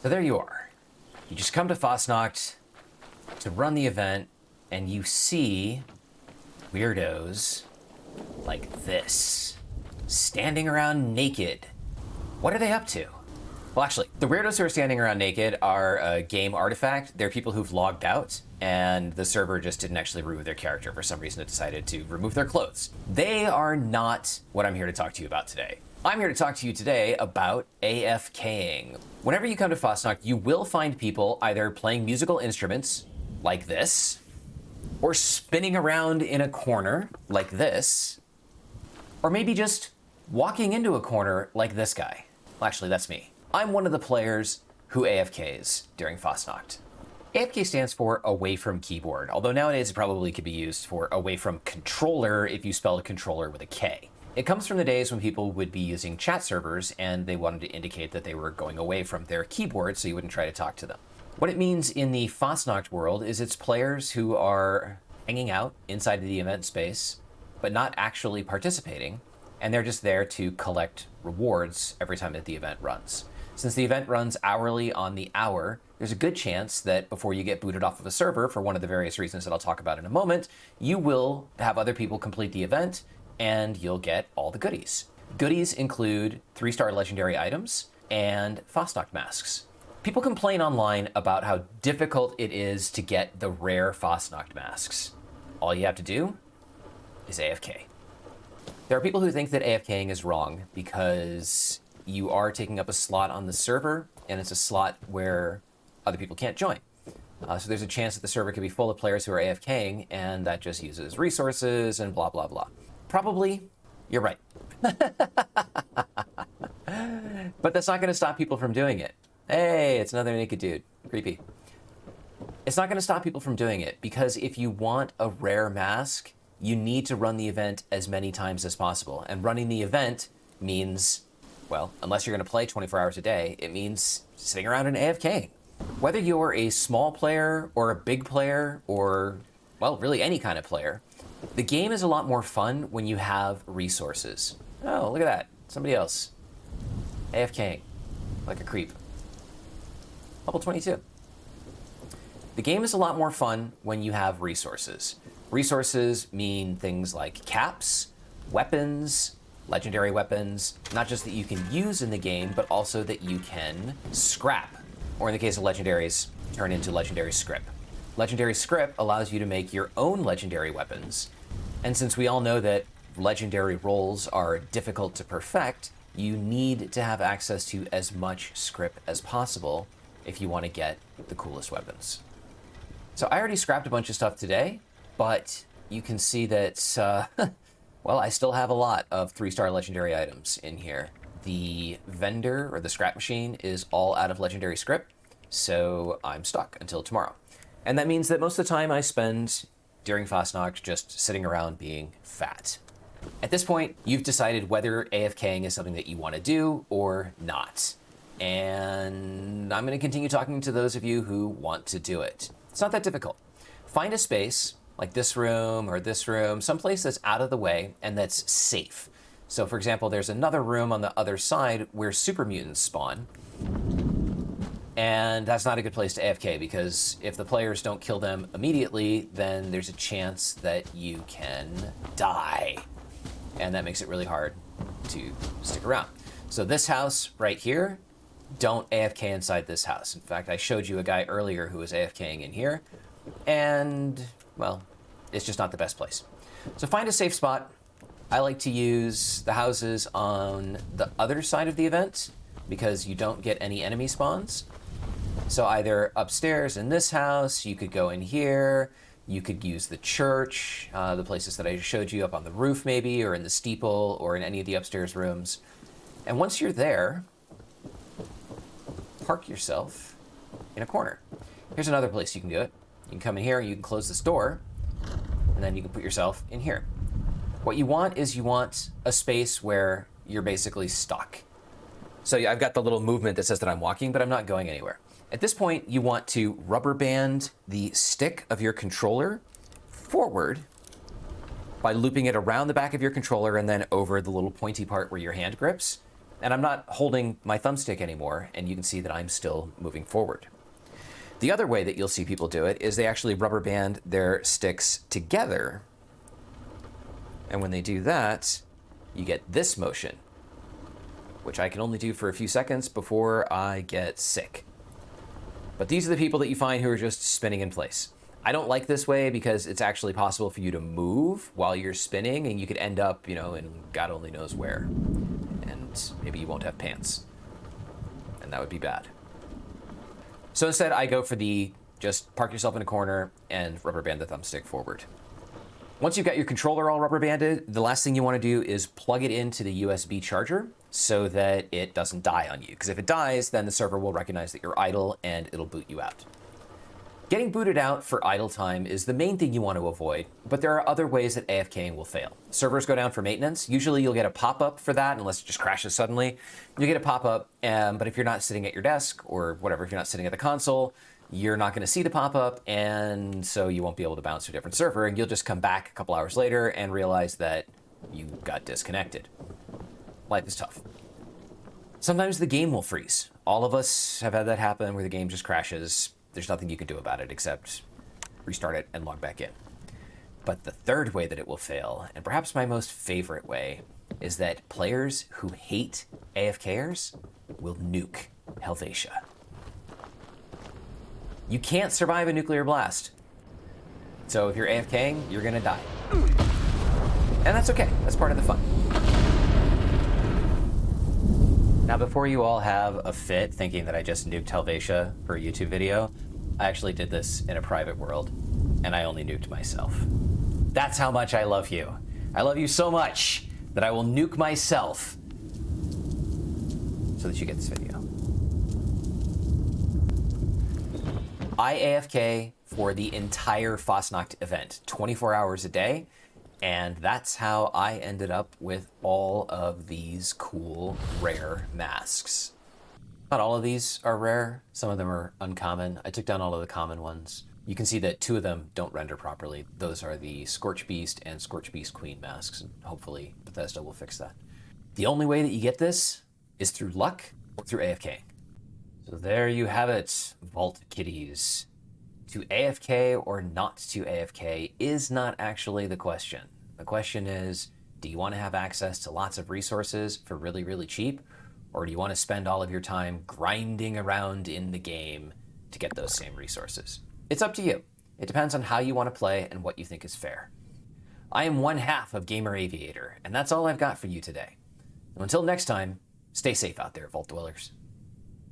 So there you are. You just come to Fasnacht to run the event, and you see weirdos like this, standing around naked. What are they up to? Well, actually, the weirdos who are standing around naked are a game artifact. They're people who've logged out, and the server just didn't actually remove their character. For some reason, it decided to remove their clothes. They are not what I'm here to talk to you about today. I'm here to talk to you today about AFKing. Whenever you come to Fasnacht, you will find people either playing musical instruments, like this, or spinning around in a corner, like this, or maybe just walking into a corner like this guy. Well, actually, that's me. I'm one of the players who AFKs during Fasnacht. AFK stands for away from keyboard, although nowadays it probably could be used for away from controller if you spelled controller with a K. It comes from the days when people would be using chat servers and they wanted to indicate that they were going away from their keyboard so you wouldn't try to talk to them. What it means in the Fasnacht world is it's players who are hanging out inside the event space, but not actually participating, and they're just there to collect rewards every time that the event runs. Since the event runs hourly on the hour, there's a good chance that before you get booted off of a server, for one of the various reasons that I'll talk about in a moment, you will have other people complete the event, and you'll get all the goodies. Goodies include 3-star legendary items and Fasnacht masks. People complain online about how difficult it is to get the rare Fasnacht masks. All you have to do is AFK. There are people who think that AFKing is wrong because you are taking up a slot on the server, and it's a slot where other people can't join. So there's a chance that the server could be full of players who are AFKing, and that just uses resources and blah, blah, blah. Probably, you're right. But that's not going to stop people from doing it. Hey, it's another naked dude. Creepy. It's not going to stop people from doing it, because if you want a rare mask, you need to run the event as many times as possible. And running the event means, well, unless you're going to play 24 hours a day, it means sitting around and AFKing. Whether you're a small player or a big player or, well, really any kind of player, the game is a lot more fun when you have resources. Oh, look at that. Somebody else. AFKing. Like a creep. Level 22. The game is a lot more fun when you have resources. Resources mean things like caps, weapons, legendary weapons, not just that you can use in the game, but also that you can scrap, or in the case of legendaries, turn into legendary scrip. Legendary scrip allows you to make your own legendary weapons, and since we all know that legendary rolls are difficult to perfect, you need to have access to as much scrip as possible if you want to get the coolest weapons. So I already scrapped a bunch of stuff today, but you can see that, well, I still have a lot of 3-star legendary items in here. The vendor, or the scrap machine, is all out of legendary script, so I'm stuck until tomorrow. And that means that most of the time I spend during Fasnacht just sitting around being fat. At this point, you've decided whether AFKing is something that you want to do or not. And I'm going to continue talking to those of you who want to do it. It's not that difficult. Find a space, like this room or this room, someplace that's out of the way and that's safe. So for example, there's another room on the other side where super mutants spawn. And that's not a good place to AFK, because if the players don't kill them immediately, then there's a chance that you can die. And that makes it really hard to stick around. So this house right here, don't AFK inside this house. In fact, I showed you a guy earlier who was AFKing in here, and, well, it's just not the best place. So find a safe spot. I like to use the houses on the other side of the event because you don't get any enemy spawns. So either upstairs in this house, you could go in here, you could use the church, the places that I showed you up on the roof maybe, or in the steeple, or in any of the upstairs rooms. And once you're there, park yourself in a corner. Here's another place you can do it. You can come in here, you can close this door, and then you can put yourself in here. What you want is you want a space where you're basically stuck. So I've got the little movement that says that I'm walking, but I'm not going anywhere. At this point, you want to rubber band the stick of your controller forward by looping it around the back of your controller and then over the little pointy part where your hand grips. And I'm not holding my thumbstick anymore, and you can see that I'm still moving forward. The other way that you'll see people do it is they actually rubber band their sticks together. And when they do that, you get this motion, which I can only do for a few seconds before I get sick. But these are the people that you find who are just spinning in place. I don't like this way because it's actually possible for you to move while you're spinning, and you could end up, in God only knows where. And maybe you won't have pants. And that would be bad. So instead, I go for the just park yourself in a corner and rubber band the thumbstick forward. Once you've got your controller all rubber banded, the last thing you want to do is plug it into the USB charger so that it doesn't die on you. Because if it dies, then the server will recognize that you're idle and it'll boot you out. Getting booted out for idle time is the main thing you want to avoid, but there are other ways that AFKing will fail. Servers go down for maintenance. Usually you'll get a pop-up for that, unless it just crashes suddenly. You get a pop-up, but if you're not sitting at your desk or whatever, if you're not sitting at the console, you're not going to see the pop-up, and so you won't be able to bounce to a different server, and you'll just come back a couple hours later and realize that you got disconnected. Life is tough. Sometimes the game will freeze. All of us have had that happen where the game just crashes. There's nothing you can do about it except restart it and log back in. But the third way that it will fail, and perhaps my most favorite way, is that players who hate AFKers will nuke Helvetia. You can't survive a nuclear blast. So if you're AFKing, you're gonna die. And that's okay, that's part of the fun. Now, before you all have a fit thinking that I just nuked Helvetia for a YouTube video, I actually did this in a private world, and I only nuked myself. That's how much I love you. I love you so much that I will nuke myself so that you get this video. I AFK for the entire Fasnacht event, 24 hours a day, and that's how I ended up with all of these cool, rare masks. Not all of these are rare. Some of them are uncommon. I took down all of the common ones. You can see that 2 of them don't render properly. Those are the Scorch Beast and Scorch Beast Queen masks, and hopefully Bethesda will fix that. The only way that you get this is through luck or through AFK. So there you have it, Vault Kitties. To AFK or not to AFK is not actually the question. The question is, do you want to have access to lots of resources for really, really cheap? Or do you want to spend all of your time grinding around in the game to get those same resources? It's up to you. It depends on how you want to play and what you think is fair. I am one half of Gamer Aviator, and that's all I've got for you today. So until next time, stay safe out there, Vault Dwellers.